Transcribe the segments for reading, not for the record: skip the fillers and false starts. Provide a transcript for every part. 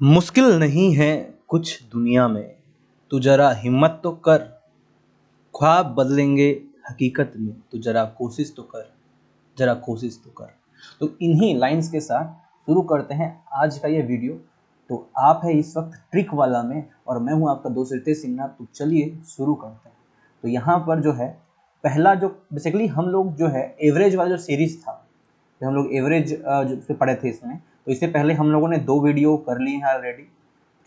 मुश्किल नहीं है कुछ दुनिया में, तू जरा हिम्मत तो कर। ख्वाब बदलेंगे हकीकत में, तू जरा कोशिश तो कर, जरा कोशिश तो कर। तो इन्हीं लाइंस के साथ शुरू करते हैं आज का ये वीडियो। तो आप है इस वक्त ट्रिक वाला में और मैं हूं आपका दोस्त रितेश सिन्हा। तो चलिए शुरू करते हैं। तो यहाँ पर जो है पहला जो बेसिकली हम लोग जो है एवरेज वाला जो सीरीज था, जो हम लोग एवरेज जो से पढ़े थे इसमें, तो इससे पहले हम लोगों ने 2 वीडियो कर लिए हैं ऑलरेडी।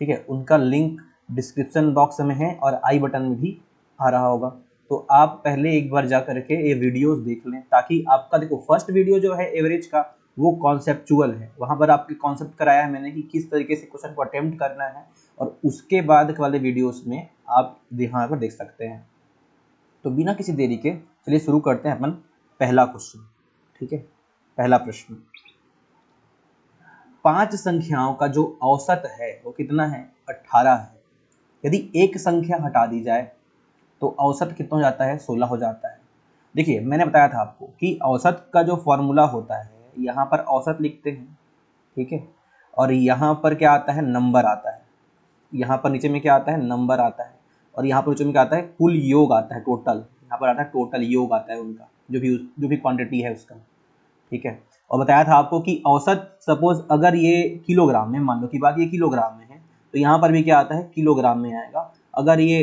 ठीक है, उनका लिंक डिस्क्रिप्शन बॉक्स में है और आई बटन में भी आ रहा होगा। तो आप पहले एक बार जा करके ये वीडियोस देख लें ताकि आपका, देखो फर्स्ट वीडियो जो है एवरेज का वो कॉन्सेप्चुअल है, वहाँ पर आपके कॉन्सेप्ट कराया है मैंने कि किस तरीके से क्वेश्चन को अटेम्प्ट करना है, और उसके बाद वाले वीडियोस में आप यहाँ पर देख सकते हैं। तो बिना किसी देरी के चलिए शुरू करते हैं अपन पहला क्वेश्चन। ठीक है, पहला प्रश्न, 5 संख्याओं का जो औसत है वो कितना है? 18 है। यदि एक संख्या हटा दी जाए तो औसत कितना हो जाता है? 16 हो जाता है। देखिए मैंने बताया था आपको कि औसत का जो फॉर्मूला होता है, यहाँ पर औसत लिखते हैं, ठीक है, और यहाँ पर क्या आता है? नंबर आता है। यहाँ पर नीचे में क्या आता है? नंबर आता है। और यहाँ पर नीचे में क्या आता है? कुल योग आता है, टोटल। यहाँ पर आता है टोटल योग आता है उनका, जो भी क्वांटिटी है उसका। ठीक है, और बताया था आपको कि औसत सपोज अगर ये किलोग्राम में, मान लो कि बात ये किलोग्राम में है, तो यहाँ पर भी क्या आता है? किलोग्राम में आएगा। अगर ये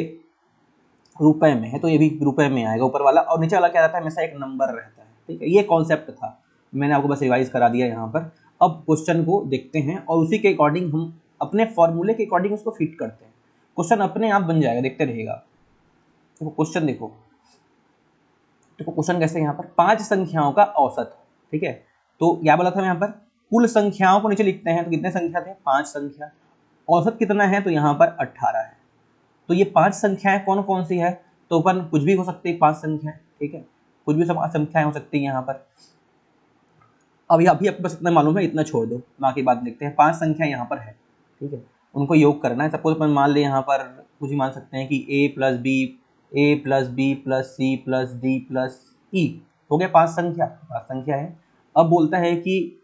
रुपए में है तो ये भी रुपए में आएगा ऊपर वाला, और नीचे वाला क्या रहता है? हमेशा एक नंबर रहता है। ठीक है, ये कॉन्सेप्ट था, मैंने आपको बस रिवाइज करा दिया यहाँ पर। अब क्वेश्चन को देखते हैं और उसी के अकॉर्डिंग हम अपने फॉर्मूले के अकॉर्डिंग उसको फिट करते हैं। क्वेश्चन अपने आप बन जाएगा, देखते रहिएगा। देखो क्वेश्चन देखो, क्वेश्चन कैसे? यहाँ पर 5 संख्याओं का औसत। ठीक है, तो क्या बोला था मैं? यहाँ पर कुल संख्याओं को नीचे लिखते हैं, तो कितने संख्या थे? 5 संख्या। औसत कितना है? तो यहाँ पर 18 है। तो ये 5 संख्याएं कौन कौन सी है? तो अपन कुछ भी हो सकती है 5 संख्याएं। ठीक है, कुछ भी संख्याएं हो सकती है यहाँ पर। अभी आपको बस इतना मालूम है, इतना छोड़ दो, बाकी बात लिखते हैं। 5 संख्या यहाँ पर है, ठीक है, उनको योग करना है। सपोज अपन मान ले यहाँ पर कुछ भी मान सकते हैं कि a plus B plus C plus D plus E, हो गया 5 संख्या। 5 संख्या है। अब बोलता है कि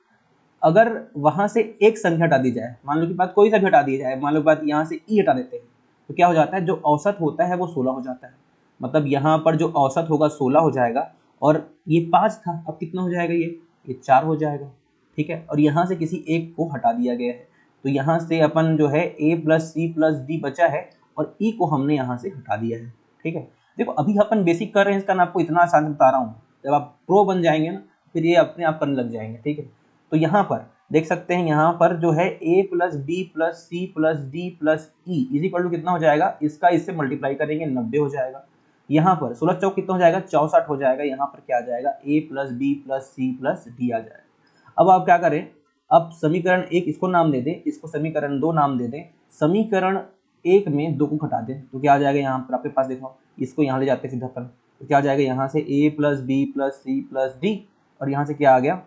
अगर वहां से एक संख्या हटा दी जाए, मान लो कि बात कोई सा भी हटा दी जाए, मान लो बात यहाँ से ई हटा देते हैं, तो क्या हो जाता है? जो औसत होता है वो 16 हो जाता है। मतलब यहाँ पर जो औसत होगा 16 हो जाएगा, और ये 5 था, अब कितना हो जाएगा? ये 4 हो जाएगा। ठीक है, और यहाँ से किसी एक को हटा दिया गया है, तो यहाँ से अपन जो है a plus C plus D बचा है, और ई को हमने यहाँ से हटा दिया है। ठीक है, देखो अभी अपन बेसिक कर रहे हैं इसका, मैं आपको इतना आसान बता रहा हूँ। जब आप प्रो बन जाएंगे ना, फिर ये अपने आप करने लग जाएंगे। ठीक है, तो यहाँ पर देख सकते हैं, यहाँ पर जो है a plus B plus C plus D plus E is equal to कितना हो जाएगा? इसका इससे मल्टीप्लाई करेंगे, 90 हो जाएगा। यहाँ पर 16 चौक कितना हो जाएगा? 64 हो जाएगा। यहाँ पर क्या आ जाएगा? a plus B plus C plus D आ जाएगा। अब आप क्या करें? अब समीकरण 1 इसको नाम दे दें, इसको समीकरण 2 नाम दे दें। समीकरण 1 में 2 को घटा दें तो क्या आ जाएगा? यहाँ पर आपके पास देखो, इसको यहाँ ले जाते हैं सीधा अपन, तो क्या आ जाएगा? यहाँ से a plus B plus C plus D, और यहाँ से क्या आ गया?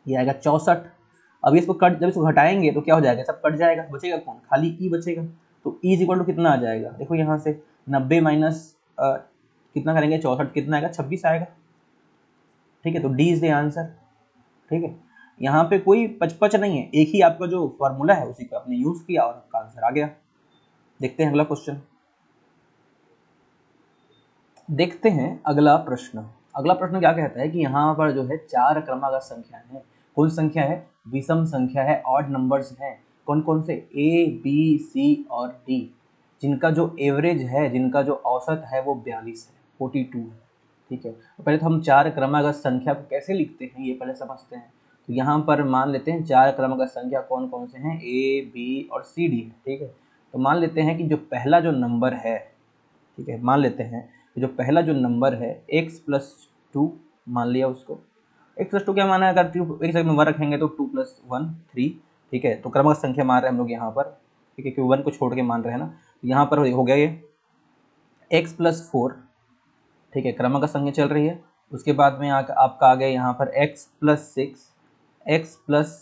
ये आएगा 64। अब इसको कट, जब इसको घटाएंगे तो क्या हो जाएगा? सब कट जाएगा, बचेगा कौन? खाली ई बचेगा। तो ई इज इक्वल टू कितना आ जाएगा? देखो यहाँ से 90 माइनस कितना करेंगे? 64, कितना आएगा? 26 आएगा। ठीक है, तो डी इज द आंसर। ठीक है, यहाँ पे कोई पचपच नहीं है, एक ही आपका जो फॉर्मूला है उसी का आपने यूज किया और आपका आंसर आ गया। देखते हैं अगला क्वेश्चन। देखते हैं अगला प्रश्न। अगला प्रश्न क्या कहता है कि यहाँ पर जो है 4 क्रमागत संख्याएं हैं। कौन संख्या है? विषम संख्या है, ऑड नंबर्स हैं। कौन कौन से? ए बी सी और डी, जिनका जो एवरेज है, जिनका जो औसत है वो 42 है, 42 है। ठीक है, तो पहले तो हम 4 क्रमागत संख्या को कैसे लिखते हैं ये पहले समझते हैं। तो यहाँ पर मान लेते हैं 4 क्रमागत संख्या कौन कौन से हैं? ए बी और सी डी है। ठीक है, तो मान लेते हैं कि जो पहला जो नंबर है, ठीक है, मान लेते हैं जो पहला जो नंबर है x प्लस 2 मान लिया उसको। x प्लस 2 क्या माना है? अगर एक जगह में 1 रखेंगे तो 2 प्लस 1 3। ठीक है, तो क्रमागत संख्या मान रहे हैं हम लोग यहाँ पर। ठीक है, क्योंकि 1 को छोड़ के मान रहे हैं ना, तो यहाँ पर हो गया ये x प्लस 4। ठीक है, क्रमागत संख्या चल रही है। उसके बाद में आपका आ गया यहाँ पर x प्लस 6, x प्लस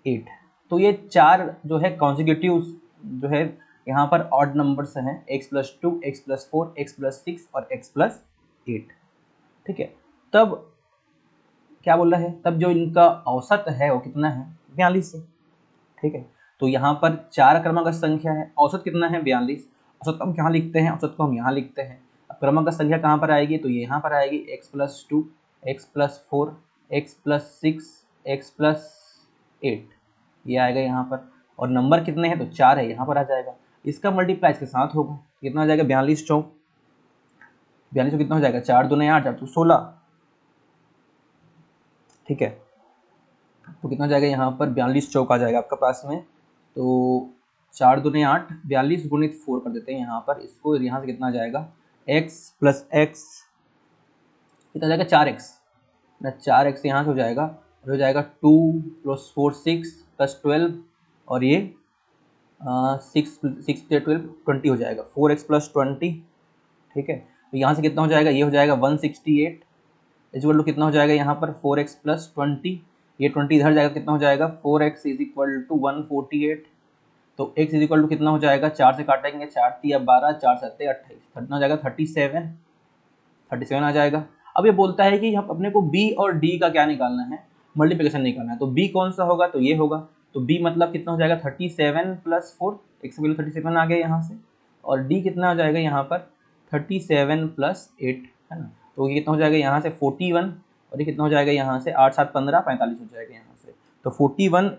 8। तो ये 4 जो है कॉन्जिक्यूटिव जो है यहाँ पर ऑड नंबर्स हैं, x plus 2, x plus 4, x plus 6 और x प्लस 8। ठीक है, तब क्या बोल रहा है? तब जो इनका औसत है वो कितना है? 42 है। ठीक है, तो यहाँ पर 4 क्रमागत संख्या है, औसत कितना है 42, औसत को हम कहाँ लिखते हैं, औसत को हम यहाँ लिखते हैं। अब क्रमागत संख्या कहाँ पर आएगी, तो ये यहाँ पर आएगी x+2, x+4, x+6, x+8, ये आएगा यहाँ पर। और नंबर कितने हैं, तो 4 है, यहाँ पर आ जाएगा। इसका मल्टीप्लाई इसके साथ होगा, कितना हो जाएगा 42 चौक, 42 कितना हो जाएगा 4 दूने 8, 4 तो 16, ठीक है। तो कितना हो जाएगा यहाँ पर 42 चौक आ जाएगा आपका पास में। तो 4 दूने 8, 42 गुणित 4 कर देते हैं यहाँ पर इसको, यहाँ से कितना आ जाएगा x+x कितना हो जाएगा 4x ना, 4x यहाँ से हो जाएगा, हो जाएगा 2 + 4 6 + 12 और ये 6 + 12 20 हो जाएगा, 4x + 20, ठीक है। तो यहाँ से कितना हो जाएगा, ये हो जाएगा 168 इक्वल टू कितना हो जाएगा यहाँ पर 4x + 20, ये 20 इधर जाएगा, कितना हो जाएगा 4x = 148। तो x इक्वल टू कितना हो जाएगा, 4 से काटेंगे, 4 × 12, 4 × 7 = 28, कितना हो जाएगा 37 आ जाएगा। अब ये बोलता है कि हम अपने को b और d का क्या निकालना है, मल्टीप्लिकेशन निकालना है। तो b कौन सा होगा, तो ये होगा। तो b मतलब कितना हो जाएगा 37 + 4, x वैल्यू 37 आ गया यहाँ से, और d कितना हो जाएगा यहाँ पर 37 + 8, है ना। तो ये कितना हो जाएगा यहाँ से 41, और ये कितना हो जाएगा यहाँ से 8 7 15 45 हो जाएगा यहाँ से। तो 41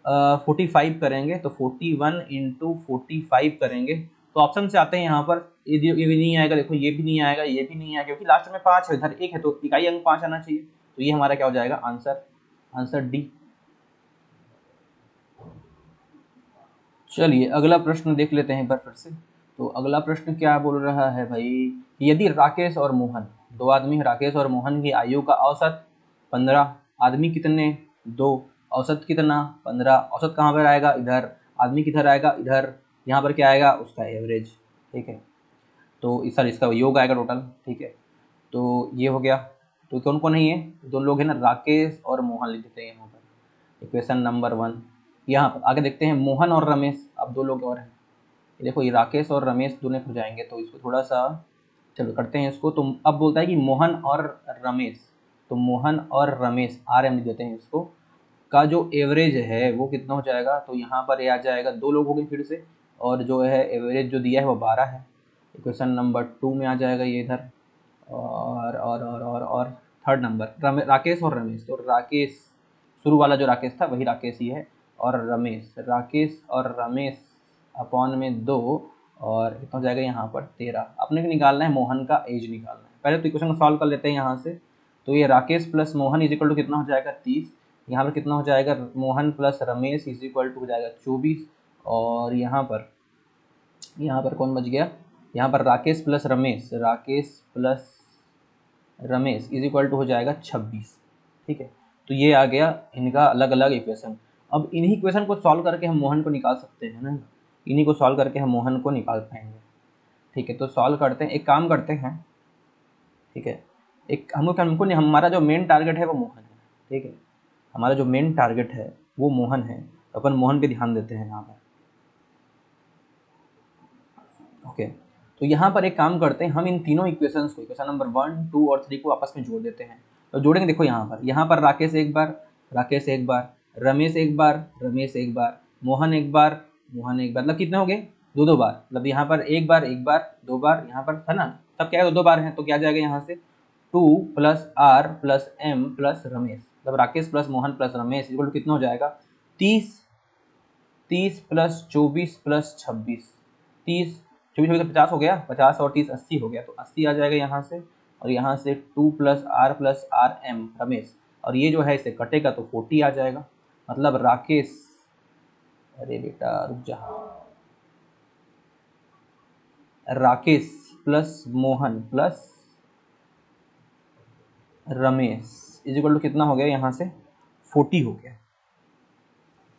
× 45 करेंगे, तो 41 × 45 करेंगे तो ऑप्शन से आते हैं यहाँ पर, ये भी नहीं आएगा, देखो ये भी नहीं आएगा, ये भी नहीं आएगा, क्योंकि लास्ट में 5 है, इधर 1 है, तो इकाई अंक 5 आना चाहिए। तो ये हमारा क्या हो जाएगा आंसर डी। चलिए अगला प्रश्न देख लेते हैं एक बार फिर से। तो अगला प्रश्न क्या बोल रहा है भाई, यदि राकेश और मोहन, 2 आदमी है, राकेश और मोहन की आयु का औसत 15, आदमी कितने 2, औसत कितना 15, औसत कहाँ पर आएगा इधर, आदमी किधर आएगा इधर, यहाँ पर क्या आएगा उसका एवरेज, ठीक है। तो इस साल इसका योग आएगा टोटल, ठीक है। तो ये हो गया। तो कौन कौन है ये 2 लोग हैं ना, राकेश और मोहन लिख देते हैं यहाँ पर, इक्वेशन नंबर 1। यहाँ पर आगे देखते हैं मोहन और रमेश, अब 2 लोग और हैं, देखो ये राकेश और रमेश दोनों हो जाएंगे, तो इसको थोड़ा सा चलो करते हैं इसको। तो अब बोलता है कि मोहन और रमेश, तो मोहन और रमेश RM लिख देते हैं इसको, का जो एवरेज है वो कितना हो जाएगा, तो यहाँ पर ये आ जाएगा 2 लोग हो गए फिर से, और जो है एवरेज जो दिया है वो 12 है। इक्वेशन नंबर 2 में आ जाएगा ये इधर, और थर्ड नंबर राकेश और रमेश, तो राकेश शुरू वाला जो राकेश था वही राकेश ही है, और रमेश, राकेश और रमेश अपॉन में 2, और कितना हो जाएगा यहाँ पर 13। अपने को निकालना है मोहन का एज निकालना है। पहले तो इक्वेशन को सॉल्व कर लेते हैं यहाँ से। तो ये Rakesh plus Mohan equal to कितना हो जाएगा 30, यहाँ पर कितना हो जाएगा Mohan plus Ramesh equal to हो जाएगा 24, और यहाँ पर कौन बच गया, यहाँ पर Rakesh plus Ramesh equal to हो जाएगा 26, ठीक है। तो ये आ गया इनका अलग अलग इक्वेशन। अब इन्हीं इक्वेशन को सॉल्व करके हम मोहन को निकाल सकते हैं ना, इन्हीं को सॉल्व करके हम मोहन को निकाल पाएंगे, ठीक है। तो सॉल्व करते हैं, एक काम करते हैं, ठीक है। हमको नहीं, हमारा जो मेन टारगेट है वो मोहन है, ठीक है। हमारा जो मेन टारगेट है वो मोहन है, तो अपन मोहन पे ध्यान देते हैं यहाँ पर, ओके। तो यहाँ पर एक काम करते हैं, हम इन तीनों इक्वेशंस को, इक्वेशन नंबर 1, 2 और 3 को आपस में जोड़ देते हैं। तो जोड़ेंगे, देखो यहाँ पर राकेश एक बार, रमेश एक बार, मोहन एक बार, मतलब कितने हो गए 2 बार, मतलब यहाँ पर एक बार 2 बार, यहाँ पर है ना, सब क्या है 2 बार हैं। तो क्या जाएगा यहाँ से 2 + R + M + रमेश, मतलब Rakesh plus Mohan plus Ramesh equal to कितना हो जाएगा 30 + 24 + 26, 30 24 तो 50 हो गया, 50 और 30 80 हो गया, तो 80 आ जाएगा यहाँ से। और यहाँ से 2 + R + RM रमेश, और ये जो है इसे कटेगा तो 40 आ जाएगा। मतलब राकेश, अरे बेटा रुक जा, Rakesh plus Mohan plus Ramesh equal to कितना हो गया यहाँ से 40 हो गया,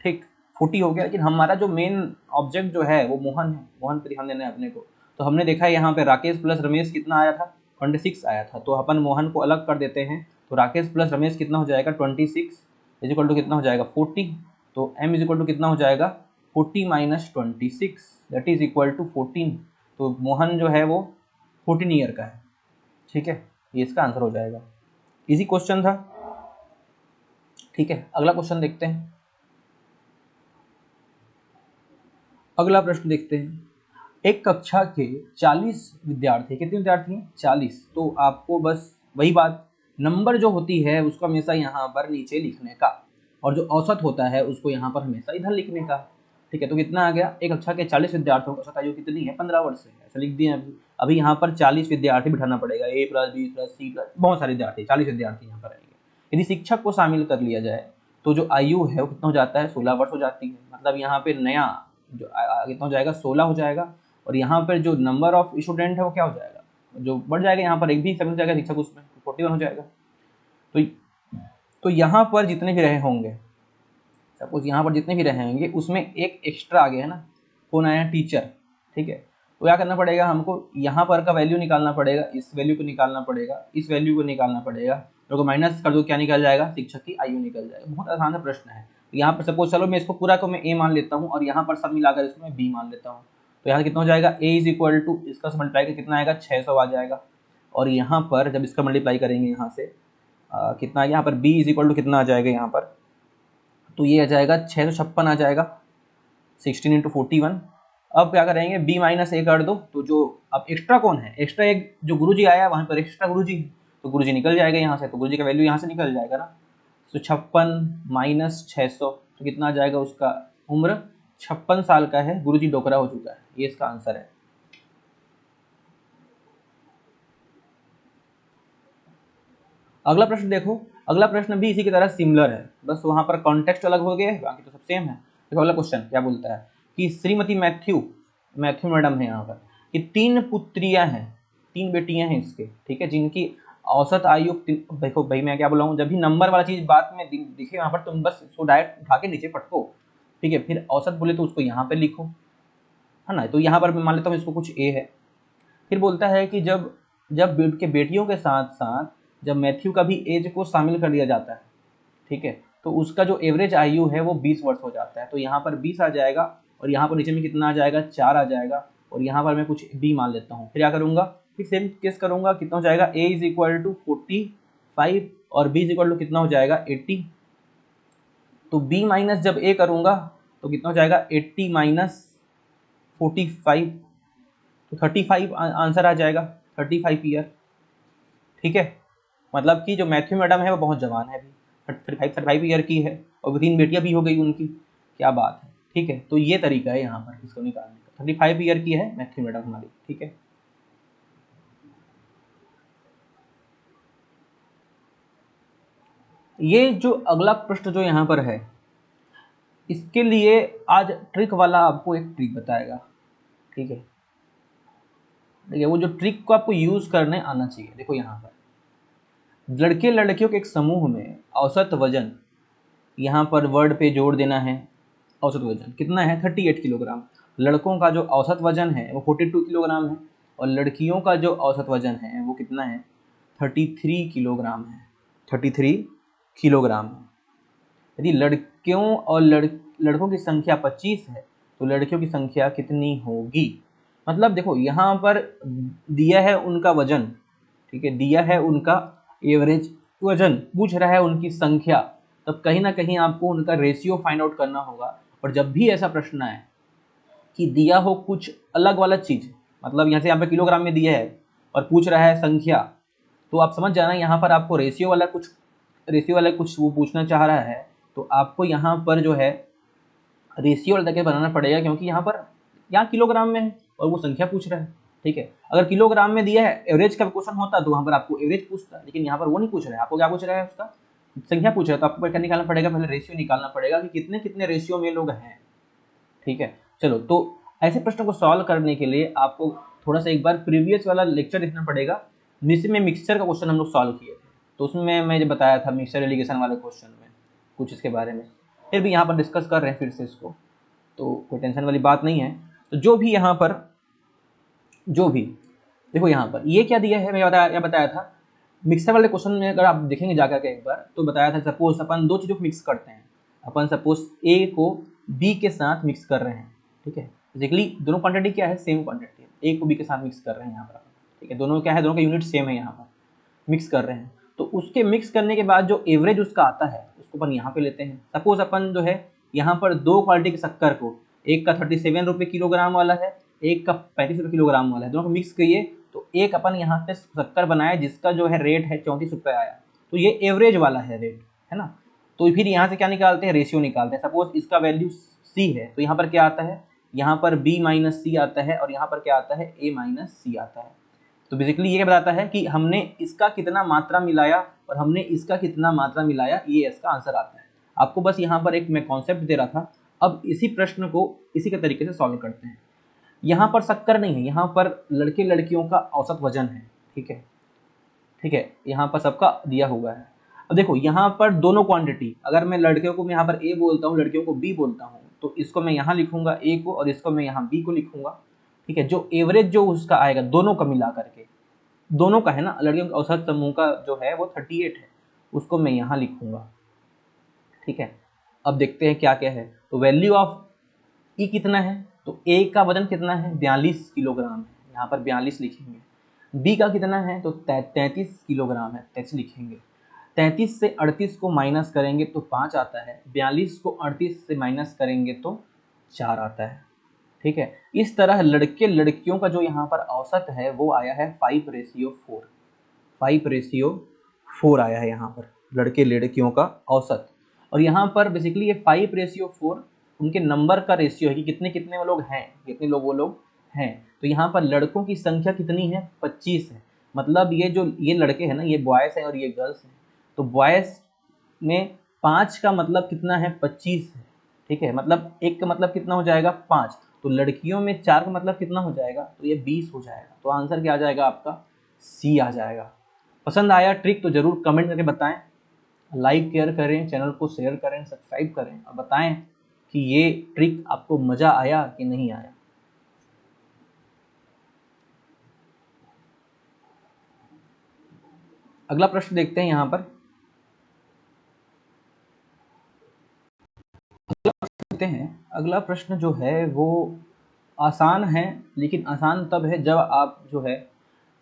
ठीक 40 हो गया। लेकिन हमारा जो मेन ऑब्जेक्ट जो है वो मोहन है, मोहन पर ध्यान देना है अपने को। तो हमने देखा है यहाँ पे राकेश प्लस रमेश कितना आया था 26 आया था, तो अपन मोहन को अलग कर देते हैं। तो राकेश प्लस रमेश कितना हो जाएगा 26 इक्वल टू कितना हो जाएगा 40, तो m इक्वल टू कितना हो जाएगा 40 - 26 दैट इज इक्वल टू 14। तो मोहन जो है वो 14 ईयर का है, ठीक है, ये इसका आंसर हो जाएगा। इजी क्वेश्चन था, ठीक है। अगला क्वेश्चन देखते हैं। अगला प्रश्न देखते हैं। एक कक्षा के 40 विद्यार्थी, कितने विद्यार्थी हैं? 40। तो आपको बस वही बात, नंबर जो होती है उसको हमेशा यहाँ पर नीचे लिखने का, और जो औसत होता है उसको यहाँ पर हमेशा इधर लिखने का। ठीक है, तो कितना आ गया? एक कक्षा के 40 विद्यार्थियों की औसत आयु कितनी है? 15 वर्ष है। ऐसा लिख दिए अभी। अभी यहाँ पर 40 विद्यार्थी बिठाना पड़ेगा, A plus B plus C plus बहुत सारे विद्यार्थी, 40 विद्यार्थी यहाँ पर आएंगे। यदि शिक्षक को शामिल कर लिया जाए तो जो आयु है वो कितना हो जाता है? 16 वर्ष हो जाती है। मतलब यहाँ पे नया जो कितना हो जाएगा? 16 हो जाएगा। और यहाँ पर जो नंबर ऑफ स्टूडेंट है वो क्या हो जाएगा? जो बढ़ जाएगा, यहाँ पर एक भी समझ जाएगा शिक्षक, उसमें 41 हो जाएगा। तो यहाँ पर जितने भी रहे होंगे, सपोज यहाँ पर जितने भी रहे होंगे उसमें एक एक्स्ट्रा आ गया है ना, कौन आया? टीचर। ठीक है, तो क्या करना पड़ेगा हमको? यहाँ पर का वैल्यू निकालना पड़ेगा, इस वैल्यू को निकालना पड़ेगा, इस वैल्यू को निकालना पड़ेगा, तो माइनस कर दो, क्या निकल जाएगा? शिक्षक की आयु निकल जाएगा। बहुत आसान सा प्रश्न है। तो यहाँ पर सपोज चलो मैं इसको पूरा को मैं A मान लेता हूँ और यहाँ पर सब मिलाकर इसको मैं B मान लेता हूँ। तो यहाँ कितना हो जाएगा? A इज इक्वल टू इसका मल्टीप्लाई कर कितना आएगा? 600 आ जाएगा। और यहाँ पर जब इसका मल्टीप्लाई करेंगे यहाँ से कितना आ गया? यहाँ पर B इज इक्वल टू कितना आ जाएगा यहाँ पर? तो ये आ जाएगा 656 आ जाएगा, 16 × 41। अब क्या करेंगे? B माइनस A कर दो, तो जो अब एक्स्ट्रा कौन है? एक्स्ट्रा एक जो गुरुजी आया वहाँ पर एक्स्ट्रा गुरुजी, तो गुरुजी निकल जाएगा यहाँ से, तो गुरुजी का वैल्यू यहाँ से निकल जाएगा ना। तो 56 माइनस 600 तो कितना आ जाएगा? उसका उम्र 56 साल का है, गुरुजी डोकरा हो चुका है। ये इसका आंसर है। अगला प्रश्न देखो। अगला प्रश्न भी इसी की तरह सिमिलर है, बस वहाँ पर कॉन्टेक्स्ट अलग हो गया है, बाकी तो सब सेम है। देखो अगला क्वेश्चन क्या बोलता है कि श्रीमती मैथ्यू मैडम है यहाँ पर, कि 3 पुत्रियाँ हैं, 3 बेटियाँ हैं इसके, ठीक है, जिनकी औसत आयु देखो भाई मैं क्या बोला हूँ, जब भी नंबर वाला चीज़ बात में दिखे यहाँ पर तुम बस उसको डायरेक्ट उठा के नीचे पटको। ठीक है, फिर औसत बोले तो उसको यहाँ पर लिखो, है ना। तो यहाँ पर मैं मान लेता हूँ इसको कुछ A है। फिर बोलता है कि जब जब के बेटियों के साथ साथ जब मैथ्यू का भी एज को शामिल कर लिया जाता है, ठीक है, तो उसका जो एवरेज आयु है वो 20 वर्ष हो जाता है। तो यहाँ पर 20 आ जाएगा और यहाँ पर नीचे में कितना आ जाएगा? 4 आ जाएगा। और यहाँ पर मैं कुछ B मान लेता हूँ। फिर क्या करूँगा? फिर सेम केस करूँगा, कितना हो जाएगा? A इज इक्वल टू 45 और B इज इक्वल टू कितना हो जाएगा? 80। तो B माइनस जब A करूँगा तो कितना हो जाएगा? 80 माइनस 45, तो 35 आंसर आ जाएगा, 35 ईयर। ठीक है, मतलब कि जो मैथ्यू मैडम है वो बहुत जवान है, अभी 35 ईयर की है और 3 बेटियां भी हो गई उनकी, क्या बात है। ठीक है, तो ये तरीका है यहाँ पर इसको निकालने का। 35 ईयर की है मैथ्यू मैडम हमारी। ठीक है, ये जो अगला प्रश्न जो यहाँ पर है, इसके लिए आज ट्रिक वाला आपको एक ट्रिक बताएगा। ठीक है, देखिए वो जो ट्रिक को आपको यूज करने आना चाहिए। देखो यहाँ पर लड़के लड़कियों के एक समूह में औसत वजन, यहाँ पर वर्ड पे जोड़ देना है। औसत वजन कितना है? 38 किलोग्राम। लड़कों का जो औसत वजन है वो 42 किलोग्राम है और लड़कियों का जो औसत वजन है वो कितना है? 33 किलोग्राम है। 33 किलोग्राम है। यदि लड़कियों और लड़कों की संख्या 25 है तो लड़कियों की संख्या कितनी होगी? मतलब देखो यहाँ पर दिया है उनका वजन, ठीक है, दिया है उनका एवरेज वजन, पूछ रहा है उनकी संख्या, तब कहीं ना कहीं आपको उनका रेशियो फाइंड आउट करना होगा। और जब भी ऐसा प्रश्न आए कि दिया हो कुछ अलग वाला चीज़, मतलब यहाँ से यहाँ पे किलोग्राम में दिया है और पूछ रहा है संख्या, तो आप समझ जाना यहाँ पर आपको रेशियो वाला कुछ वो पूछना चाह रहा है। तो आपको यहाँ पर जो है रेशियो वाला बनाना पड़ेगा, क्योंकि यहाँ किलोग्राम में है और वो संख्या पूछ रहा है। ठीक है, अगर किलोग्राम में दिया है, एवरेज का क्वेश्चन होता तो वहाँ पर आपको एवरेज पूछता, लेकिन यहाँ पर वो नहीं पूछ रहा है। आपको क्या पूछ रहा है? उसका संख्या पूछ रहा है। तो आपको क्या निकालना पड़ेगा? पहले रेशियो निकालना पड़ेगा कि कितने कितने रेशियो में लोग हैं। ठीक है, चलो, तो ऐसे प्रश्न को सॉल्व करने के लिए आपको थोड़ा सा एक बार प्रीवियस वाला लेक्चर देखना पड़ेगा, जिसमें मिक्सचर का क्वेश्चन हम लोग सॉल्व किए थे। तो उसमें मैं जो बताया था मिक्सचर एलिगेशन वाले क्वेश्चन में कुछ इसके बारे में, फिर भी यहाँ पर डिस्कस कर रहे हैं फिर से इसको, तो कोई टेंशन वाली बात नहीं है। तो जो भी देखो यहाँ पर ये क्या दिया है, मैं बताया था मिक्सर वाले क्वेश्चन में, अगर आप देखेंगे जाकर के एक बार, तो बताया था सपोज अपन दो चीज़ों को मिक्स करते हैं। अपन सपोज ए को बी के साथ मिक्स कर रहे हैं। ठीक है, बेसिकली दोनों क्वांटिटी क्या है? सेम क्वांटिटी है। ए को बी के साथ मिक्स कर रहे हैं यहाँ पर। ठीक है, दोनों क्या है? दोनों का यूनिट सेम है, यहाँ पर मिक्स कर रहे हैं। तो उसके मिक्स करने के बाद जो एवरेज उसका आता है उसको अपन यहाँ पे लेते हैं। सपोज अपन जो है यहाँ पर 2 क्वालिटी की शक्कर को एक का 37 रुपये किलोग्राम वाला है, एक का 35 रुपये किलोग्राम वाला है, दोनों को मिक्स करिए तो एक अपन यहाँ पे शक्कर बनाया जिसका जो है रेट है 34 रुपये आया, तो ये एवरेज वाला है रेट, है ना। तो फिर यहाँ से क्या निकालते हैं, रेशियो निकालते हैं। सपोज इसका वैल्यू सी है तो यहाँ पर क्या आता है, यहाँ पर बी माइनस सी आता है और यहाँ पर क्या आता है, ए माइनस सी आता है। तो बेसिकली ये बताता है कि हमने इसका कितना मात्रा मिलाया और हमने इसका कितना मात्रा मिलाया, ये इसका आंसर आता है। आपको बस यहाँ पर एक मैं कॉन्सेप्ट दे रहा था। अब इसी प्रश्न को इसी के तरीके से सॉल्व करते हैं। यहाँ पर शक्कर नहीं है, यहाँ पर लड़के लड़कियों का औसत वजन है, ठीक है, ठीक है, यहाँ पर सबका दिया हुआ है। अब देखो यहाँ पर दोनों क्वांटिटी, अगर मैं लड़कियों को मैं यहाँ पर ए बोलता हूँ, लड़कियों को बी बोलता हूँ, तो इसको मैं यहाँ लिखूंगा ए को और इसको मैं यहाँ बी को लिखूंगा, ठीक है। जो एवरेज जो उसका आएगा दोनों का मिला करके, दोनों का है ना, लड़कियों के औसत समूह का जो है वो 38 है, उसको मैं यहाँ लिखूंगा, ठीक है। अब देखते हैं क्या क्या है। तो वैल्यू ऑफ ई कितना है, तो ए का वजन कितना है, 42 किलोग्राम है, यहाँ पर 42 लिखेंगे। बी का कितना है, तो 33 किलोग्राम है, 33 लिखेंगे। 33 से 38 को माइनस करेंगे तो 5 आता है, 42 को 38 से माइनस करेंगे तो 4 आता है, ठीक है। इस तरह लड़के लड़कियों का जो यहाँ पर औसत है वो आया है 5:4, 5:4 आया है यहाँ पर लड़के लड़कियों का औसत। और यहाँ पर बेसिकली ये 5:4 उनके नंबर का रेशियो है कि कितने कितने वो लोग हैं, कितने लोग वो लोग हैं। तो यहाँ पर लड़कों की संख्या कितनी है, 25 है। मतलब ये लड़के हैं ना, ये बॉयज़ हैं और ये गर्ल्स हैं। तो बॉयज़ में 5 का मतलब कितना है, 25 है, ठीक है। मतलब 1 का मतलब कितना हो जाएगा, 5। तो लड़कियों में 4 का मतलब कितना हो जाएगा, तो ये 20 हो जाएगा। तो आंसर क्या आ जाएगा आपका, सी आ जाएगा। पसंद आया ट्रिक तो ज़रूर कमेंट करके बताएं, लाइक शेयर करें, चैनल को शेयर करें, सब्सक्राइब करें और बताएं कि ये ट्रिक आपको मज़ा आया कि नहीं आया। अगला प्रश्न देखते हैं यहाँ पर। अगला प्रश्न जो है वो आसान है, लेकिन आसान तब है जब आप जो है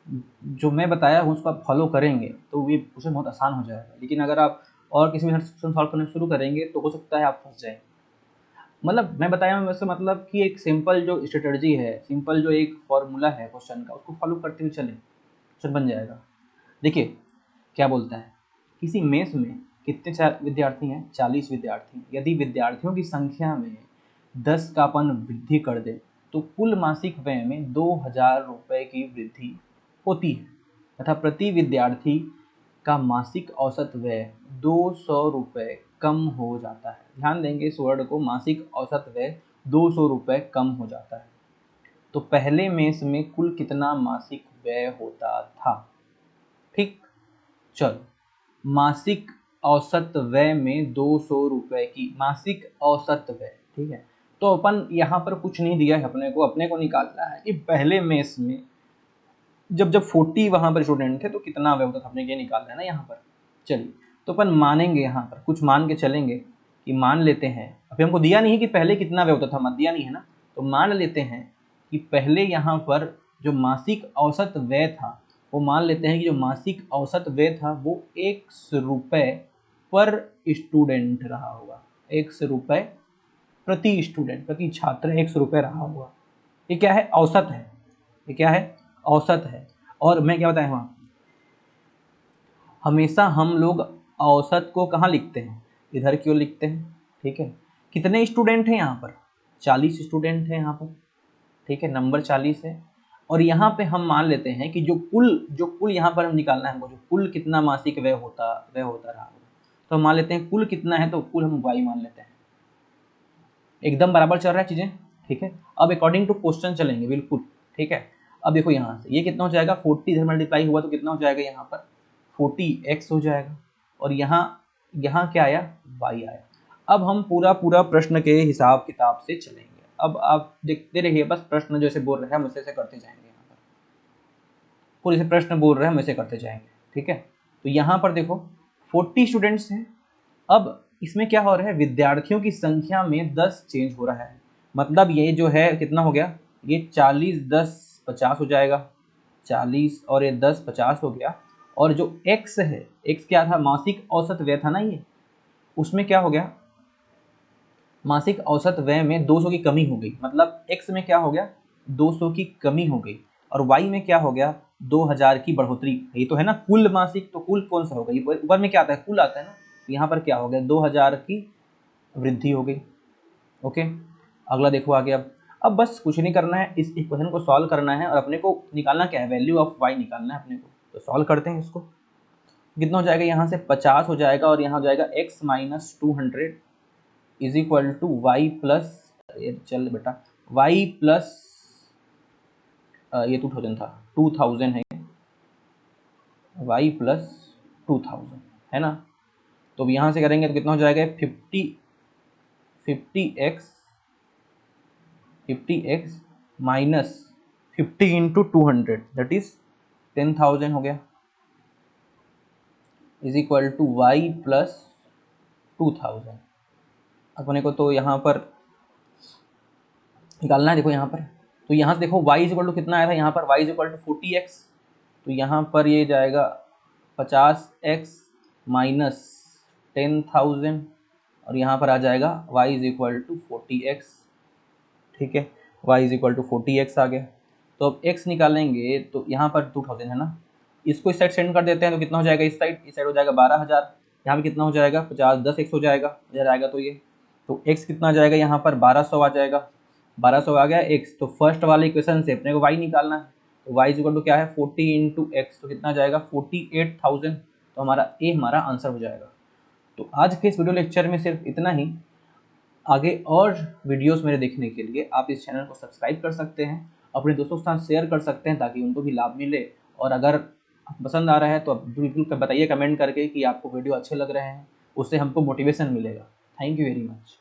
जो मैं बताया हूँ उसको आप फॉलो करेंगे तो ये उसे बहुत आसान हो जाएगा। लेकिन अगर आप और किसी मेथड से क्वेश्चन सॉल्व करना शुरू करेंगे तो हो सकता है आप फंस जाएं। मतलब मैं बताया हूँ वैसे, मतलब कि एक सिंपल जो स्ट्रेटजी है, सिंपल जो एक फॉर्मूला है क्वेश्चन का, उसको फॉलो करते हुए चलें, क्वेश्चन बन जाएगा। देखिए क्या बोलता है, किसी मेस में कितने विद्यार्थी हैं, 40 विद्यार्थी हैं। यदि विद्यार्थियों की संख्या में 10 का अपन वृद्धि कर दें तो कुल मासिक व्यय में 2000 रुपये की वृद्धि होती है तथा प्रति विद्यार्थी का मासिक औसत व्यय 200 रुपये कम हो जाता है। ध्यान देंगे इस वर्ड को, मासिक औसत व्यय 200 रुपये कम हो जाता है। तो पहले मेस में कुल कितना मासिक व्यय होता था, ठीक। चलो, मासिक औसत व्यय में 200 रुपये की मासिक औसत व्यय, ठीक है। तो अपन यहाँ पर कुछ नहीं दिया है, अपने को निकालना है कि पहले मेस में जब 40 वहाँ पर स्टूडेंट थे तो कितना व्यय होता था, अपने ये निकालना है ना यहाँ पर। चलिए, तो अपन मानेंगे यहाँ पर, कुछ मान के चलेंगे कि मान लेते हैं, अभी हमको दिया नहीं कि पहले कितना व्यय होता था, मत दिया नहीं है ना, तो मान लेते हैं कि पहले यहाँ पर जो मासिक औसत व्यय था वो मान लेते हैं कि जो मासिक औसत व्यय था वो 100 रुपये पर स्टूडेंट रहा होगा। 100 रुपये प्रति स्टूडेंट, प्रति छात्र 100 रुपये रहा होगा। ये क्या है, औसत है, ये क्या है, औसत है। और मैं क्या बताया वहाँ, हमेशा हम लोग औसत को कहाँ लिखते हैं, इधर क्यों लिखते हैं, ठीक है। कितने स्टूडेंट हैं यहाँ पर, 40 स्टूडेंट हैं यहाँ पर, ठीक है, नंबर 40 है। और यहाँ पे हम मान लेते हैं कि जो कुल यहाँ पर हम निकालना है हमको, जो कुल कितना मासिक व्यय होता रहा होगा, तो हम मान लेते हैं कुल कितना है, तो कुल हम y मान लेते हैं। एकदम बराबर चल रहा है चीज़ें, ठीक है। अब अकॉर्डिंग टू क्वेश्चन चलेंगे बिल्कुल, ठीक है। अब देखो यहाँ से ये कितना हो जाएगा, 40 इधर मल्टीप्लाई हुआ तो कितना हो जाएगा, यहाँ पर 40x हो जाएगा और यहाँ क्या आया, y आया। अब हम पूरा प्रश्न के हिसाब किताब से चलेंगे। अब आप देखते रहिए, बस प्रश्न जैसे बोल रहे हैं हम ऐसे करते जाएंगे, यहाँ पर पूरे से प्रश्न बोल रहे हैं हम ऐसे करते जाएंगे, ठीक है। तो यहाँ पर देखो 40 स्टूडेंट्स हैं। अब इसमें क्या हो रहा है, विद्यार्थियों की संख्या में 10 चेंज हो रहा है। मतलब ये जो है कितना हो गया, ये 40 10 50 हो जाएगा, 40 और ये 10 50 हो गया। और जो x है, x क्या था, मासिक औसत व्यय था ना ये, उसमें क्या हो गया, मासिक औसत व्यय में 200 की कमी हो गई, मतलब x में क्या हो गया 200 की कमी हो गई, और y में क्या हो गया 2000 की बढ़ोतरी। ये तो है ना कुल मासिक, तो कुल कौन सा होगा, ये ऊपर में क्या आता है कुल आता है ना, तो यहाँ पर क्या हो गया 2000 की वृद्धि हो गई। ओके, अगला देखो आगे। अब बस कुछ नहीं करना है, इस इक्वेशन को सॉल्व करना है और अपने को निकालना क्या है, वैल्यू ऑफ y निकालना है अपने को। तो सॉल्व करते हैं इसको। कितना हो जाएगा, यहाँ से 50 हो जाएगा और यहाँ हो जाएगा x minus 200 is equal to Y plus, चल बेटा y प्लस ये 2000 था, 2000 है, y प्लस 2000 है ना। तो अब यहाँ से करेंगे तो कितना हो जाएगा 50x minus 50 into 200 that is 10,000 हो गया, is equal to Y plus 2000। अपने को तो यहाँ पर निकालना है, देखो यहाँ पर, तो यहाँ से देखो y इज इक्वल टू कितना आया था, यहाँ पर y is equal to 40x, तो यहाँ पर ये जाएगा 50x माइनस 10,000 और यहाँ पर आ जाएगा y is equal to 40x। ठीक है, y is equal to 40x आ गया। तो अब x निकालेंगे तो यहाँ पर 2000 है ना, इसको इस साइड सेंड कर देते हैं तो कितना हो जाएगा, इस साइड हो जाएगा 12,000, यहाँ पे कितना हो जाएगा 50 10 x हो जाएगा, इधर आएगा तो ये, तो x कितना आ जाएगा यहाँ पर 1200 आ जाएगा, 1200 आ गया x। तो फर्स्ट वाले इक्वेशन से अपने को y निकालना है, तो y इज इक्वल टू क्या है 40 इंटू एक्स, तो कितना जाएगा 48,000, तो हमारा ए हमारा आंसर हो जाएगा। तो आज के इस वीडियो लेक्चर में सिर्फ इतना ही। आगे और वीडियोस मेरे देखने के लिए आप इस चैनल को सब्सक्राइब कर सकते हैं, अपने दोस्तों के साथ शेयर कर सकते हैं ताकि उनको भी लाभ मिले, और अगर पसंद आ रहा है तो आप बिल्कुल बताइए कमेंट करके कि आपको वीडियो अच्छे लग रहे हैं, उससे हमको मोटिवेशन मिलेगा। Thank you very much.